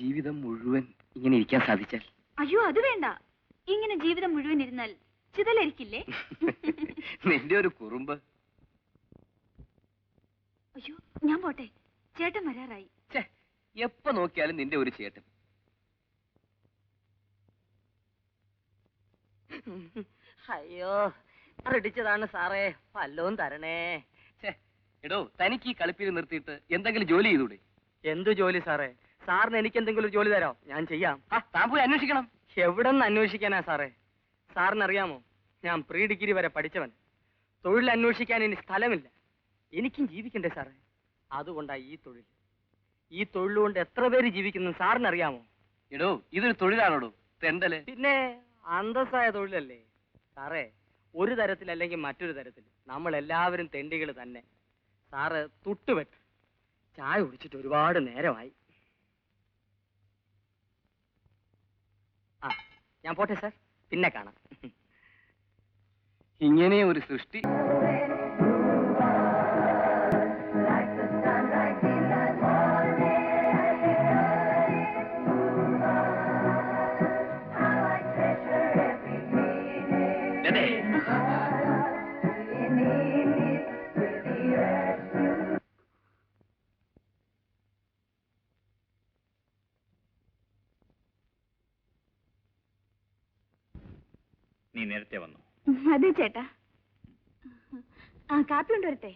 ജീവിതം മുഴുവൻ ഇങ്ങനെ ഇരിക്കാൻ സാധിച്ചാൽ? അയ്യോ, അത് വേണ്ട. ഇങ്ങനെ ജീവിതം മുഴുവൻ ഇരുന്നാൽ ചിതലരിക്കില്ലേ? നിന്റെ ഒരു കുറുമ്പ്. അയ്യോ, ഞാൻ പോട്ടെ, ചേട്ടൻ വരാറായി. എപ്പോ നോക്കിയാലും നിന്റെ ഒരു ചേട്ടൻ. അയ്യോ, റെഡിച്ചതാണ് സാറേ, വല്ലതും തരണേ. എടോ, തനിക്ക് ഈ കളിപ്പിൽ നിർത്തിയിട്ട് എന്തെങ്കിലും ജോലി ചെയ്തൂടെ? എന്തു ജോലി സാറേ? സാറിന് എനിക്ക് എന്തെങ്കിലും ഒരു ജോലി തരാം, ഞാൻ ചെയ്യാം. താൻ പോയി അന്വേഷിക്കണം. എവിടെ നിന്ന് അന്വേഷിക്കാനാ സാറേ? സാറിനറിയാമോ, ഞാൻ പ്രീ ഡിഗ്രി വരെ പഠിച്ചവൻ. തൊഴിൽ അന്വേഷിക്കാൻ ഇനി സ്ഥലമില്ല. എനിക്കും ജീവിക്കണ്ടേ സാറേ? അതുകൊണ്ടാ ഈ തൊഴിൽ. ഈ തൊഴിലുകൊണ്ട് എത്ര പേര് ജീവിക്കുന്നു സാറിനറിയാമോ? എടോ, ഇതൊരു തൊഴിലാണോടോ തെണ്ടല്? പിന്നെ അന്തസ്സായ തൊഴിലല്ലേ സാറേ. ഒരു തരത്തിലല്ലെങ്കിൽ മറ്റൊരു തരത്തിൽ നമ്മൾ എല്ലാവരും തെണ്ടികൾ തന്നെ. സാറ് തുട്ടുപെട്ട് ചായ കുടിച്ചിട്ട് ഒരുപാട് നേരമായി. ആ, ഞാൻ പോട്ടെ സാർ, പിന്നെ കാണാം. ഇങ്ങനെ ഒരു സൃഷ്ടി. നീ നേരത്തെ വന്നു? അതെ ചേട്ടാ. കാപ്പി കൊണ്ടുവരട്ടെ?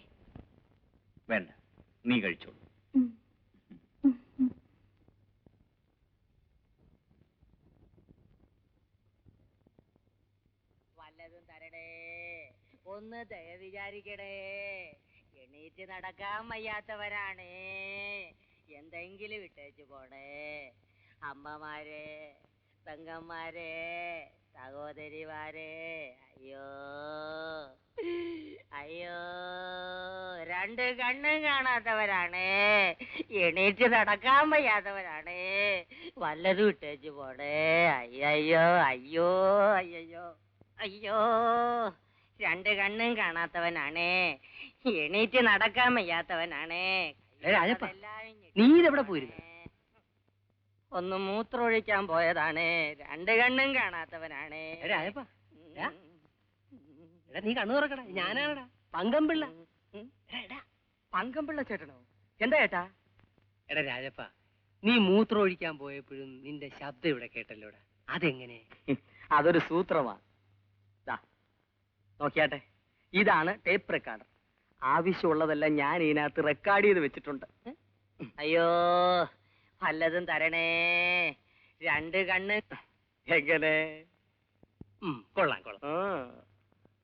വേണ്ട, നീ കഴിച്ചോളൂ. വല്ലതും തരടേ, ഒന്ന് ദയ വിചാരിക്കടേ. എണീറ്റ് നടക്കാൻ വയ്യാത്തവരാണ്, എന്തെങ്കിലും ഇട്ടേച്ചു പോണേ. അമ്മമാരെ, പെങ്ങന്മാരെ, സഹോദരിമാരെ, അയ്യോ അയ്യോ, രണ്ട് കണ്ണും കാണാത്തവരാണ്, എണീറ്റ് നടക്കാൻ വയ്യാത്തവരാണ്, വല്ലതും ഇട്ടേച്ചു പോണേ. അയ്യോ അയ്യോ അയ്യോ അയ്യോ, രണ്ട് കണ്ണും കാണാത്തവനാണ്, എണീറ്റ് നടക്കാൻ വയ്യാത്തവനാണ്. നീ ഇതെവിടെ പോയിരുന്നു? ഒന്ന് മൂത്രമൊഴിക്കാൻ പോയതാണ്, രണ്ട് കണ്ണും കാണാത്തവനാണ്. നീ കണ്ണു തുറക്കടാ, ഞാനാണടാ പങ്കംപിള്ള. പങ്കംപിള്ള ചേട്ടനോ? എന്താ ചേട്ടാ? എടാ രാജപ്പ, നീ മൂത്രം ഒഴിക്കാൻ പോയപ്പോഴും നിന്റെ ശബ്ദം ഇവിടെ കേട്ടല്ലോടാ, അതെങ്ങനെ? അതൊരു സൂത്രമാ. നോക്കിയാട്ടെ, ഇതാണ് ടേപ്പ് റെക്കോർഡർ. ആവശ്യമുള്ളതെല്ലാം ഞാൻ ഇതിനകത്ത് റെക്കോർഡ് ചെയ്ത് വെച്ചിട്ടുണ്ട്. അയ്യോ, വല്ലതും തരണേ, രണ്ട് കണ്ണ്. എങ്ങനെ? കൊള്ളാം കൊള്ളാം.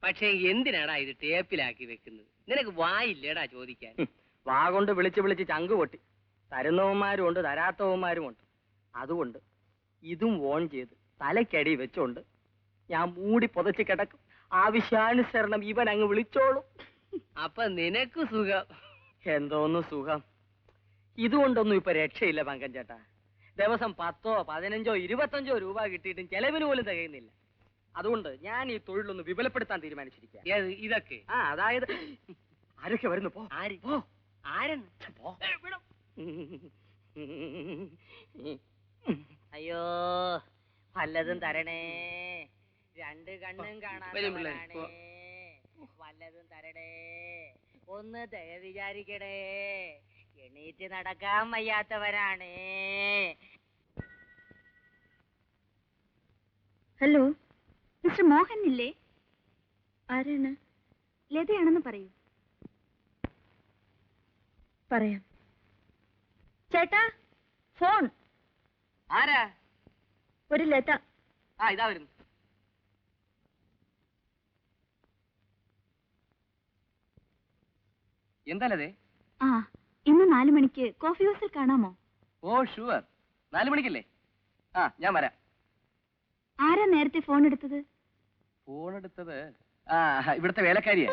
പക്ഷെ എന്തിനാടാ ഇത് ടേപ്പിലാക്കി വെക്കുന്നത്? നിനക്ക് വായില്ലേടാ ചോദിക്കാൻ? വാ കൊണ്ട് വിളിച്ച് വിളിച്ച് ചങ്ക് പൊട്ടി. തരുന്നവന്മാരും ഉണ്ട്, തരാത്തവന്മാരും ഉണ്ട്. അതുകൊണ്ട് ഇതും ഓൺ ചെയ്ത് തലക്കടി വെച്ചോണ്ട് ഞാൻ മൂടി പുതച്ച് കിടക്കും. ആവശ്യാനുസരണം ഇവൻ അങ്ങ് വിളിച്ചോളും. അപ്പൊ നിനക്ക് സുഖം. എന്തോന്ന് സുഖം? ഇതുകൊണ്ടൊന്നും ഇപ്പൊ രക്ഷയില്ല പങ്കൻ ചേട്ടാ. ദിവസം 10, 15, 25 രൂപ കിട്ടിയിട്ടും ചെലവിന് പോലും തികയുന്നില്ല. അതുകൊണ്ട് ഞാൻ ഈ തൊഴിലൊന്ന് വിപുലപ്പെടുത്താൻ തീരുമാനിച്ചിരിക്കുക. ഇതൊക്കെ അതായത് ആരൊക്കെ വരുന്നു? പോ. ആരെന്ന്? അയ്യോ, വല്ലതും തരണേ, രണ്ട് കണ്ണും കാണാത്തവരാണ്, വല്ലതും തരണേ, ഒന്ന് ദയ വിചാരിക്കടേ. എണീറ്റ് നടക്കാൻ വയ്യാത്തവരാണ്. ഹലോ, മിസ്റ്റർ മോഹൻ ഇല്ലേ? ആരാണ്? ലതയാണെന്ന് പറയൂ. പറയാം. ചേട്ടാ, ഫോൺ. ആരാ? ഒരു ലത. ഇതാ വരുന്നു. എന്താണതേ? ഇന്ന് 4 മണിക്ക് കോഫി ഹൗസിൽ കാണാമോ? ഓ ഷുവർ, 4 മണിക്കല്ലേ? ഞാൻ വരാം. ആരാ നേരത്തെ ഫോൺ എടുത്തത്? ഫോൺ എടുത്തത് ഇവിടുത്തെ വേലക്കാരിയാ.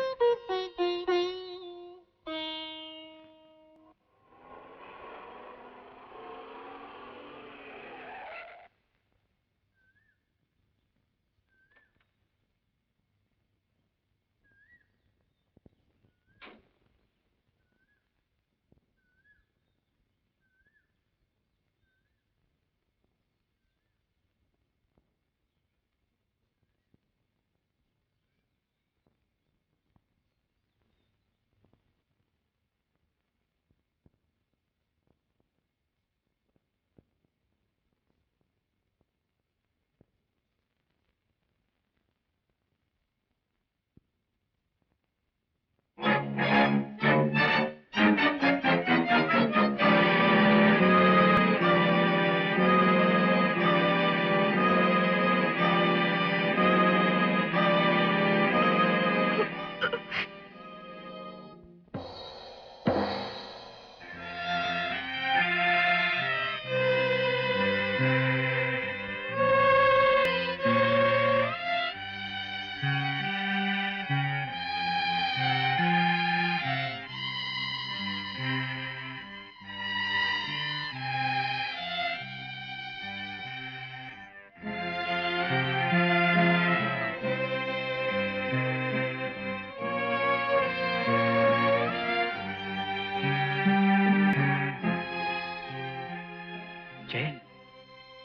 ജയൻ,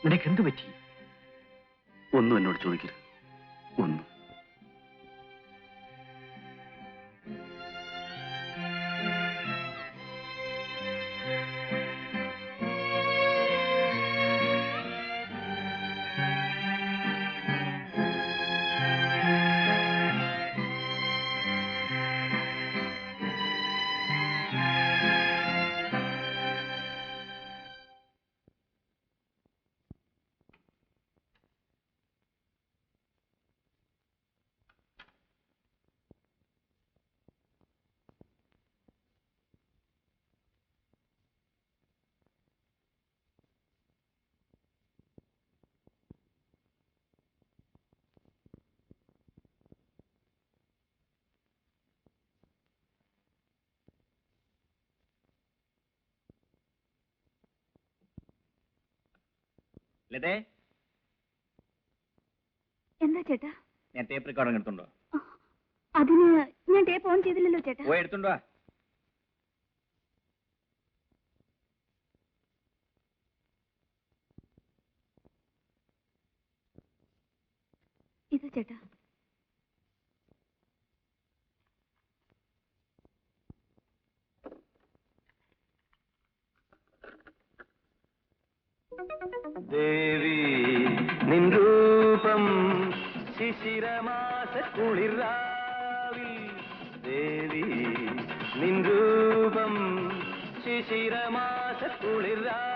നിനക്ക് എന്തു പറ്റി? ഒന്നും എന്നോട് ചോദിക്കരുത്, ഒന്നും. ലതേ, എന്താ ചേട്ടാ? ഞാൻ ടേപ്പ് റെക്കോർഡിംഗ് എടുത്തുണ്ടോ? അതിന് ഞാൻ ടേപ്പ് ഓൺ ചെയ്തില്ലല്ലോ ചേട്ടാ. പോയി എടുത്തുണ്ടോ? ഇത് ചേട്ടാ. ദേവി നിൻ രൂപം ശിശിരമാസ കുളിരാവിൽ, ദേവി നിൻ രൂപം ശിശിരമാസ കുളിരാവിൽ.